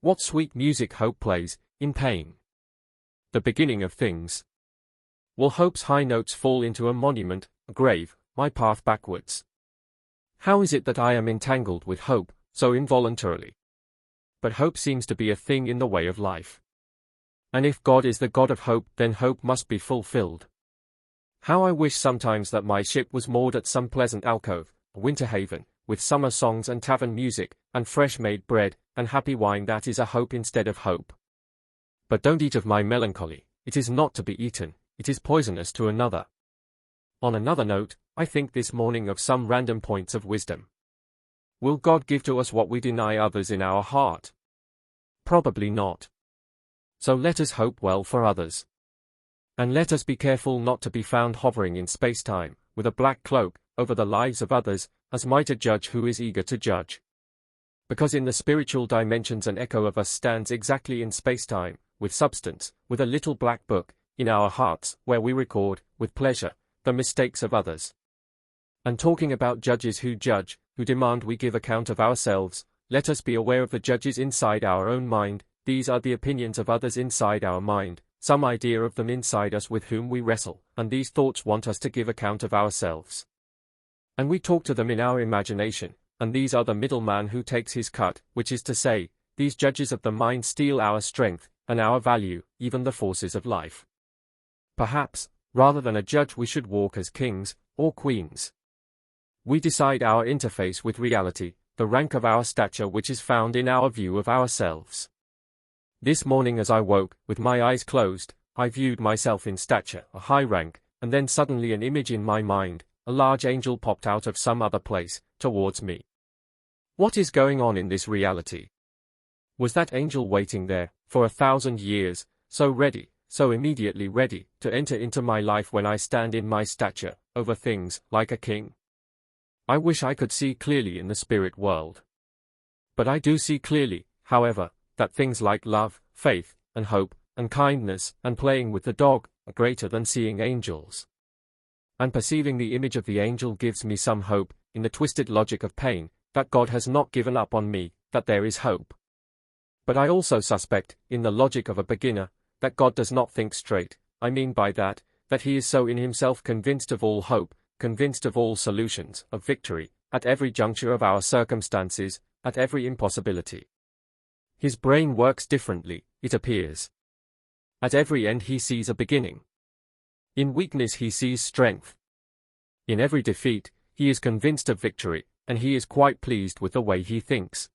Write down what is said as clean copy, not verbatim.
What sweet music hope plays, in pain. The beginning of things. Will hope's high notes fall into a monument, a grave, my path backwards? How is it that I am entangled with hope, so involuntarily? But hope seems to be a thing in the way of life. And if God is the God of hope, then hope must be fulfilled. How I wish sometimes that my ship was moored at some pleasant alcove, a winter haven, with summer songs and tavern music, and fresh-made bread, and happy wine that is a hope instead of hope. But don't eat of my melancholy, it is not to be eaten, it is poisonous to another. On another note, I think this morning of some random points of wisdom. Will God give to us what we deny others in our heart? Probably not. So let us hope well for others. And let us be careful not to be found hovering in space-time, with a black cloak, over the lives of others, as might a judge who is eager to judge. Because in the spiritual dimensions an echo of us stands exactly in space-time, with substance, with a little black book, in our hearts, where we record, with pleasure, the mistakes of others. And talking about judges who judge, who demand we give account of ourselves, let us be aware of the judges inside our own mind. These are the opinions of others inside our mind, some idea of them inside us with whom we wrestle, and these thoughts want us to give account of ourselves. And we talk to them in our imagination, and these are the middleman who takes his cut, which is to say, these judges of the mind steal our strength, and our value, even the forces of life. Perhaps, rather than a judge, we should walk as kings, or queens. We decide our interface with reality, the rank of our stature which is found in our view of ourselves. This morning as I woke, with my eyes closed, I viewed myself in stature, a high rank, and then suddenly an image in my mind, a large angel popped out of some other place, towards me. What is going on in this reality? Was that angel waiting there, for 1,000 years, so ready, so immediately ready, to enter into my life when I stand in my stature, over things, like a king? I wish I could see clearly in the spirit world. But I do see clearly, however, that things like love, faith, and hope, and kindness, and playing with the dog, are greater than seeing angels. And perceiving the image of the angel gives me some hope, in the twisted logic of pain, that God has not given up on me, that there is hope. But I also suspect, in the logic of a beginner, that God does not think straight. I mean by that he is so in himself convinced of all hope, convinced of all solutions, of victory, at every juncture of our circumstances, at every impossibility. His brain works differently, it appears. At every end he sees a beginning. In weakness he sees strength. In every defeat, he is convinced of victory, and he is quite pleased with the way he thinks.